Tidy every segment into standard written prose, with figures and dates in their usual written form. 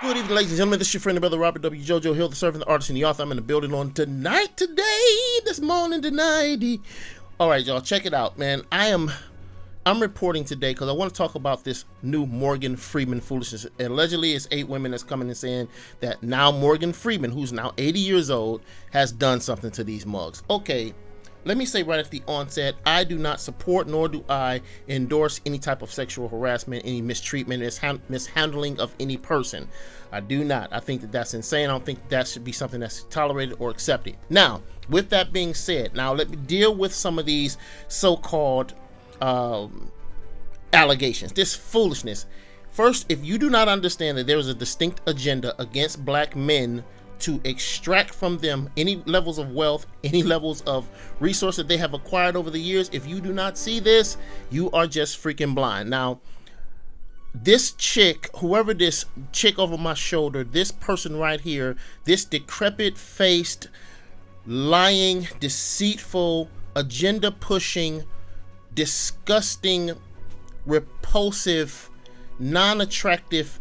Good evening, ladies and gentlemen. This is your friend and brother Robert W. JoJo Hill, the servant, the artist, and the author. I'm in the building on this morning, tonight. All right, y'all, check it out, man. I'm reporting today because I want to talk about this new Morgan Freeman foolishness. Allegedly, it's 8 women that's coming and saying that now Morgan Freeman, who's now 80 years old, has done something to these mugs. Okay. Let me say right at the onset, I do not support nor do I endorse any type of sexual harassment, any mistreatment, mishandling of any person. I do not. I think that that's insane. I don't think that should be something that's tolerated or accepted. Now, with that being said, now let me deal with some of these so-called allegations, this foolishness. First, if you do not understand that there is a distinct agenda against black men to extract from them any levels of wealth, any levels of resource that they have acquired over the years, if you do not see this, you are just freaking blind. Now, this chick, whoever this chick over my shoulder, this person right here, this decrepit-faced, lying, deceitful, agenda-pushing, disgusting, repulsive, non-attractive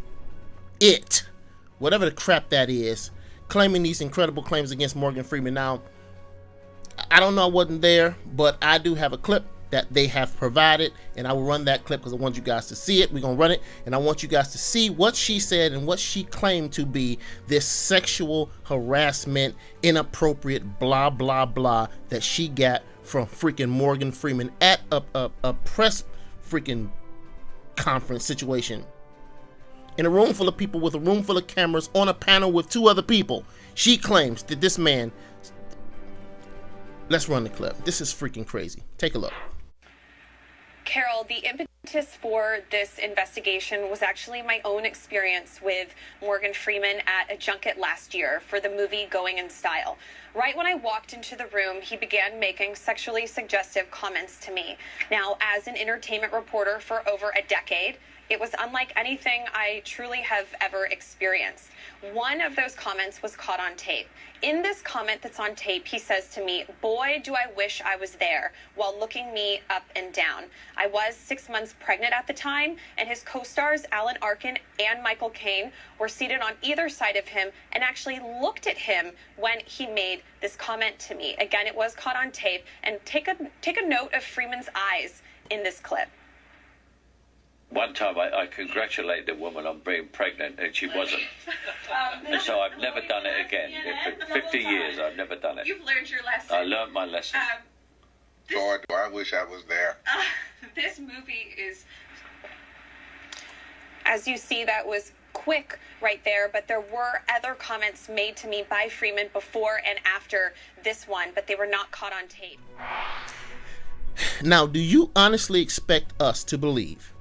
whatever the crap that is, claiming these incredible claims against Morgan Freeman. Now, I don't know, I wasn't there, but I do have a clip that they have provided, and I will run that clip because I want you guys to see it. We're going to run it, and I want you guys to see what she said and what she claimed to be this sexual harassment, inappropriate, blah, blah, blah, that she got from freaking Morgan Freeman at a press freaking conference situation. In a room full of people with a room full of cameras on a panel with 2 other people. She claims that this man... Let's run the clip. This is freaking crazy. Take a look. Carol, the impetus for this investigation was actually my own experience with Morgan Freeman at a junket last year for the movie Going in Style. Right when I walked into the room, he began making sexually suggestive comments to me. Now, as an entertainment reporter for over a decade, it was unlike anything I truly have ever experienced. One of those comments was caught on tape. In this comment that's on tape, he says to me, "Boy, do I wish I was there," while looking me up and down. I was 6 months pregnant at the time, and his co-stars Alan Arkin and Michael Caine were seated on either side of him and actually looked at him when he made this comment to me. Again, it was caught on tape, and take a note of Freeman's eyes in this clip. One time I congratulated a woman on being pregnant and she wasn't. And so I've never done it again. For 50 years I've never done it. You've learned your lesson. I learned my lesson. Lord, I wish I was there. This movie is... As you see, that was quick right there, but there were other comments made to me by Freeman before and after this one, but they were not caught on tape. Now, do you honestly expect us to believe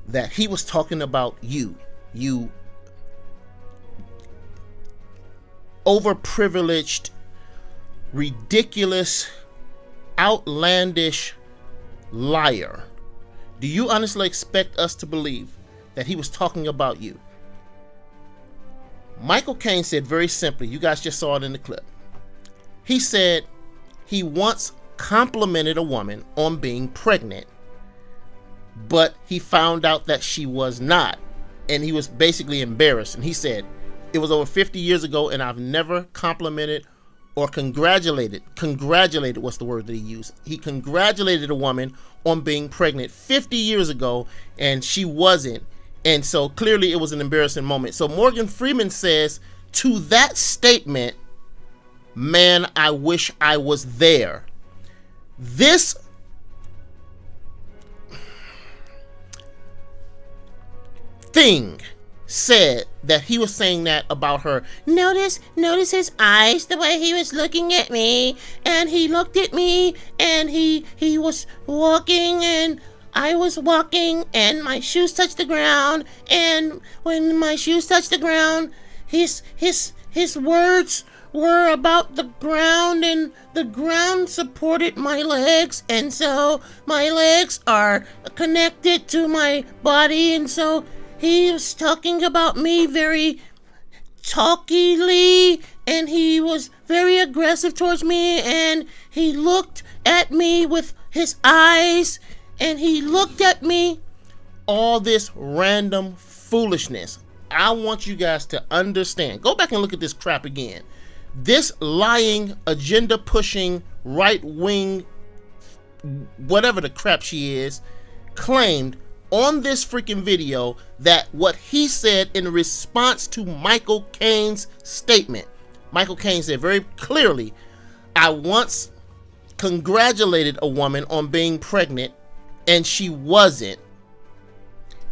that he was talking about you overprivileged, ridiculous, outlandish liar? Do you honestly expect us to believe that he was talking about you? Michael Caine said very simply, you guys just saw it in the clip. He said he once complimented a woman on being pregnant, but he found out that she was not, and he was basically embarrassed. And he said, it was over 50 years ago, and I've never complimented or congratulated, what's the word that he used? He congratulated a woman on being pregnant 50 years ago, and she wasn't. And so clearly it was an embarrassing moment. So Morgan Freeman says to that statement, "Man, I wish I was there." This thing said that he was saying that about her. Notice his eyes, the way he was looking at me, and he looked at me, and he was walking, and I was walking, and my shoes touched the ground, and when my shoes touched the ground, his words were about the ground, and the ground supported my legs, and so my legs are connected to my body, and so he was talking about me very talkily, and he was very aggressive towards me, and he looked at me with his eyes, and he looked at me. All this random foolishness. I want you guys to understand. Go back and look at this crap again. This lying, agenda-pushing, right-wing, whatever the crap she is, claimed on this freaking video that what he said in response to Michael Caine's statement. Michael Caine said very clearly, I once congratulated a woman on being pregnant and she wasn't.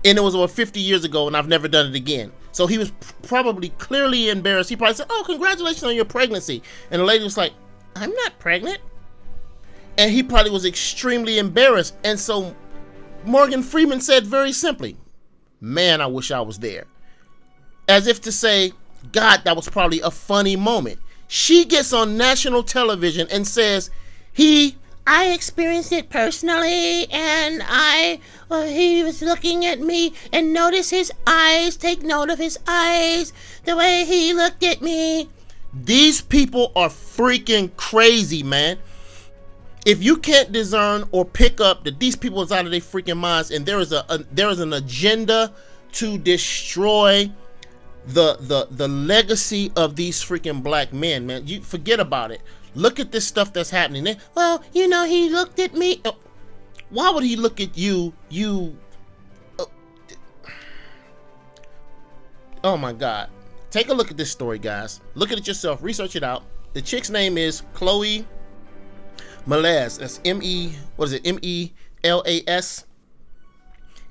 And it was over 50 years ago and I've never done it again. So he was probably clearly embarrassed. He probably said, oh, congratulations on your pregnancy. And the lady was like, I'm not pregnant. And he probably was extremely embarrassed. And so Morgan Freeman said very simply, man, I wish I was there. As if to say, God, that was probably a funny moment. She gets on national television and says, I experienced it personally, and he was looking at me, and notice his eyes, take note of his eyes, the way he looked at me. These people are freaking crazy, man. If you can't discern or pick up that these people is out of their freaking minds, and there is an agenda to destroy the legacy of these freaking black men, man, you forget about it. Look at this stuff that's happening. Well, you know, he looked at me. Why would he look at you? Oh my God. Take a look at this story, guys. Look at it yourself. Research it out. The chick's name is Chloe Melas. That's Melas.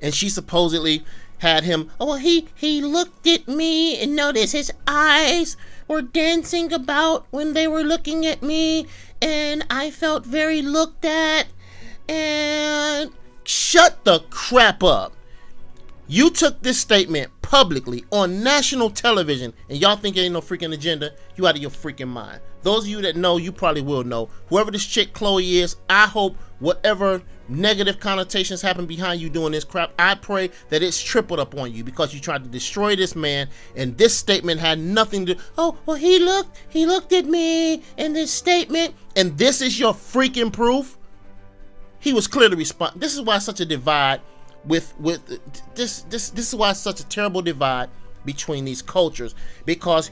And she supposedly had him. Oh, well, he looked at me and noticed his eyes were dancing about when they were looking at me, and I felt very looked at. And shut the crap up. You took this statement publicly on national television, and y'all think it ain't no freaking agenda? You out of your freaking mind. Those of you that know, you probably will know. Whoever this chick Chloe is, I hope whatever negative connotations happen behind you doing this crap, I pray that it's tripled up on you, because you tried to destroy this man, and this statement had nothing to. Oh, well, he looked at me in this statement, and this is your freaking proof. He was clearly responding. This is why such a divide with this is why such a terrible divide between these cultures, because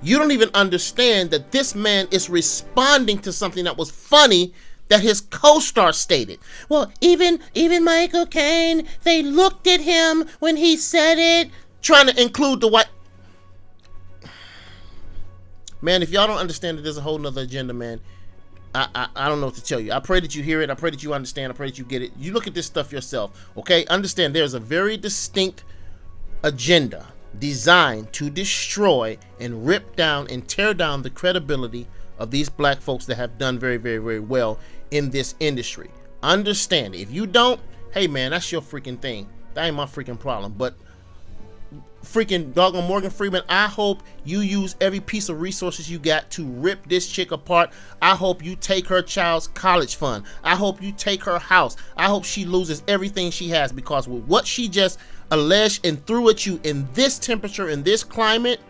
you don't even understand that this man is responding to something that was funny that his co-star stated. Well, even Michael Caine, they looked at him when he said it, trying to include the white man. If y'all don't understand that there's a whole nother agenda, man, I don't know what to tell you. I pray that you hear it. I pray that you understand. I pray that you get it. You look at this stuff yourself, okay? Understand there's a very distinct agenda designed to destroy and rip down and tear down the credibility of these black folks that have done very, very, very well in this industry. Understand it. If you don't, hey man, that's your freaking thing. That ain't my freaking problem. But freaking doggone Morgan Freeman, I hope you use every piece of resources you got to rip this chick apart. I hope you take her child's college fund. I hope you take her house. I hope she loses everything she has, because with what she just alleged and threw at you in this temperature, in this climate,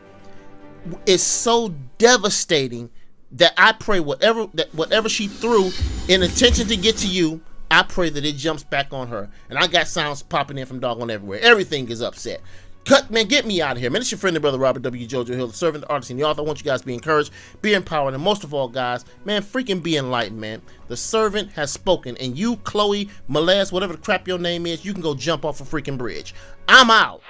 is so devastating that I pray whatever she threw in intention to get to you, I pray that it jumps back on her. And I got sounds popping in from doggone everywhere. Everything is upset. Cut, man, get me out of here, man. It's your friend and brother, Robert W. Jojo Hill, the servant, the artist, and the author. I want you guys to be encouraged, be empowered, and most of all, guys, man, freaking be enlightened, man. The servant has spoken, and you, Chloe Melas, whatever the crap your name is, you can go jump off a freaking bridge. I'm out.